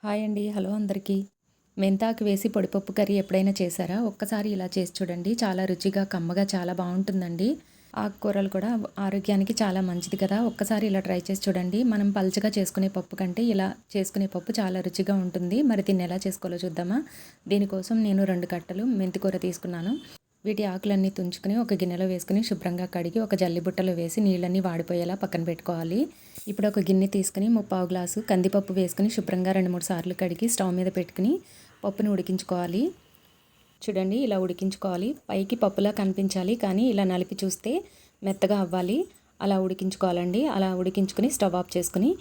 Hi అండి. Hello అందరికీ. మెంతాకు వేసి పొడిపప్పు కర్రీ ఎప్పుడైనా చేశారా? ఒక్కసారి ఇలా చేసి చూడండి. చాలా రుచిగా, కమ్మగా చాలా బావుంటుందండి. ఆకుకూరలు కూడా ఆరోగ్యానికి చాలా మంచిది కదా! ఒక్కసారి ఇలా ట్రై చేసి చూడండి. మనం పల్చగా చేసుకునే పప్పు కంటే ఇలా చేసుకునే పప్పు చాలా రుచిగా ఉంటుంది. మరి దీన్ని ఎలా చేసుకోవాలో చూద్దామా? దీనికోసం నేను 2 కట్టలు మెంతికూర తీసుకున్నాను. వీటి ఆకులన్నీ తుంచుకొని ఒక గిన్నెలో వేసుకొని శుభ్రంగా కడిగి ఒక జల్లి బుట్టలో వేసి నీళ్ళన్నీ వాడిపోయేలా పక్కన పెట్టుకోవాలి. ఇప్పుడు ఒక గిన్నె తీసుకుని ముప్పావు గ్లాసు కందిపప్పు వేసుకుని శుభ్రంగా 2-3 సార్లు కడిగి స్టవ్ మీద పెట్టుకుని పప్పుని ఉడికించుకోవాలి. చూడండి ఇలా ఉడికించుకోవాలి. పైకి పప్పులా కనిపించాలి, కానీ ఇలా నలిపి చూస్తే మెత్తగా అవ్వాలి. అలా ఉడికించుకోవాలండి. అలా ఉడికించుకుని స్టవ్ ఆఫ్ చేసుకుని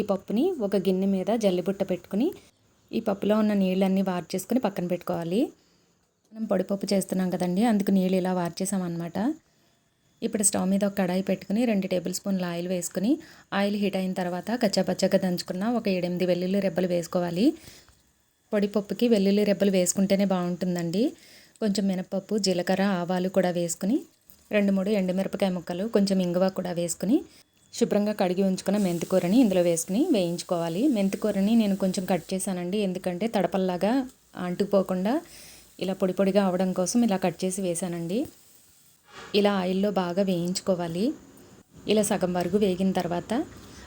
ఈ పప్పుని ఒక గిన్నె మీద జల్లిబుట్ట పెట్టుకుని ఈ పప్పులో ఉన్న నీళ్ళన్నీ వార్చేసుకుని పక్కన పెట్టుకోవాలి. మనం పొడిపప్పు చేస్తున్నాం కదండి, అందుకు నీళ్ళు ఇలా వార్చేసామన్నమాట. ఇప్పుడు స్టవ్ మీద ఒక కడాయి పెట్టుకుని 2 టేబుల్ స్పూన్ల ఆయిల్ వేసుకుని ఆయిల్ హీట్ అయిన తర్వాత కచ్చాపచ్చాగా దంచుకున్న ఒక 7-8 వెల్లుల్లి రెబ్బలు వేసుకోవాలి. పొడిపప్పుకి వెల్లుల్లి రెబ్బలు వేసుకుంటేనే బాగుంటుందండి. కొంచెం మినపప్పు, జీలకర్ర, ఆవాలు కూడా వేసుకుని 2-3 ఎండుమిరపకాయ ముక్కలు, కొంచెం ఇంగువ కూడా వేసుకుని శుభ్రంగా కడిగి ఉంచుకున్న మెంతికూరని ఇందులో వేసుకుని వేయించుకోవాలి. మెంతికూరని నేను కొంచెం కట్ చేశానండి, ఎందుకంటే తడపల్లాగా అంటుకుపోకుండా ఇలా పొడి పొడిగా అవడం కోసం ఇలా కట్ చేసి వేసానండి. ఇలా ఆయిల్లో బాగా వేయించుకోవాలి. ఇలా సగం వరకు వేగిన తర్వాత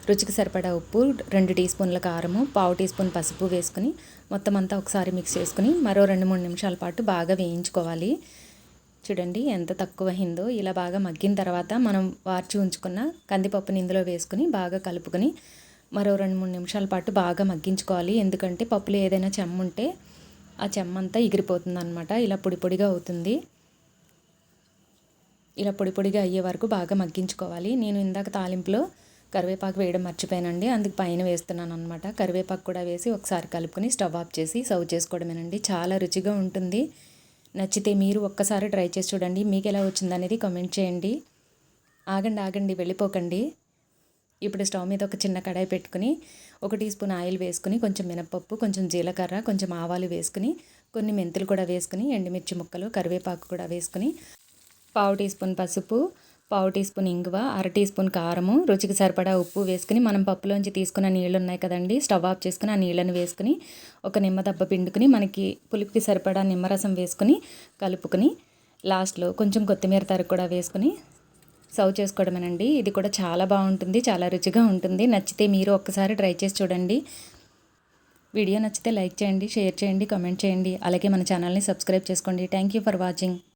రుచికి సరిపడా ఉప్పు, 2 టీ స్పూన్ల కారము, పావు టీ స్పూన్ పసుపు వేసుకుని మొత్తం అంతా ఒకసారి మిక్స్ చేసుకుని మరో 2-3 నిమిషాల పాటు బాగా వేయించుకోవాలి. చూడండి ఎంత తక్కువ అయిందో. ఇలా బాగా మగ్గిన తర్వాత మనం వార్చి ఉంచుకున్న కందిపప్పుని ఇందులో వేసుకుని బాగా కలుపుకొని మరో 2-3 నిమిషాల పాటు బాగా మగ్గించుకోవాలి. ఎందుకంటే పప్పులో ఏదైనా చెమ్మ ఉంటే ఆ చెమ్మంతా ఎగిరిపోతుంది అనమాట. ఇలా పొడి పొడిగా అవుతుంది. ఇలా పొడి పొడిగా అయ్యే వరకు బాగా మగ్గించుకోవాలి. నేను ఇందాక తాలింపులో కరివేపాకు వేయడం మర్చిపోయానండి, అందుకు పైన వేస్తున్నాను అనమాట. కరివేపాకు కూడా వేసి ఒకసారి కలుపుకొని స్టవ్ ఆఫ్ చేసి సర్వ్ చేసుకోవడమేనండి. చాలా రుచిగా ఉంటుంది. నచ్చితే మీరు ఒక్కసారి ట్రై చేసి చూడండి. మీకు ఎలా వచ్చిందనేది కామెంట్ చేయండి. ఆగండి వెళ్ళిపోకండి. ఇప్పుడు స్టవ్ మీద ఒక చిన్న కడాయి పెట్టుకుని 1 టీ స్పూన్ ఆయిల్ వేసుకుని కొంచెం మినపప్పు, కొంచెం జీలకర్ర, కొంచెం ఆవాలు వేసుకుని కొన్ని మెంతులు కూడా వేసుకుని ఎండుమిర్చి ముక్కలు, కరివేపాకు కూడా వేసుకుని పావు టీ స్పూన్ పసుపు, పావు టీ స్పూన్ ఇంగువ, 1/2 టీ స్పూన్ కారము, రుచికి సరిపడా ఉప్పు వేసుకుని మనం పప్పులోంచి తీసుకున్న నీళ్ళు ఉన్నాయి కదండి, స్టవ్ ఆఫ్ చేసుకుని ఆ నీళ్ళని వేసుకుని ఒక నిమ్మదబ్బ పిండుకుని మనకి పులుపుకి సరిపడా నిమ్మరసం వేసుకుని కలుపుకుని లాస్ట్లో కొంచెం కొత్తిమీర తరుగు కూడా వేసుకుని సర్వ్ చేసుకోవడమేనండి. ఇది కూడా చాలా బాగుంటుంది, చాలా రుచిగా ఉంటుంది. నచ్చితే మీరు ఒక్కసారి ట్రై చేసి చూడండి. వీడియో నచ్చితే లైక్ చేయండి, షేర్ చేయండి, కామెంట్ చేయండి. అలాగే మన ఛానల్ని సబ్స్క్రైబ్ చేసుకోండి. Thank you for watching.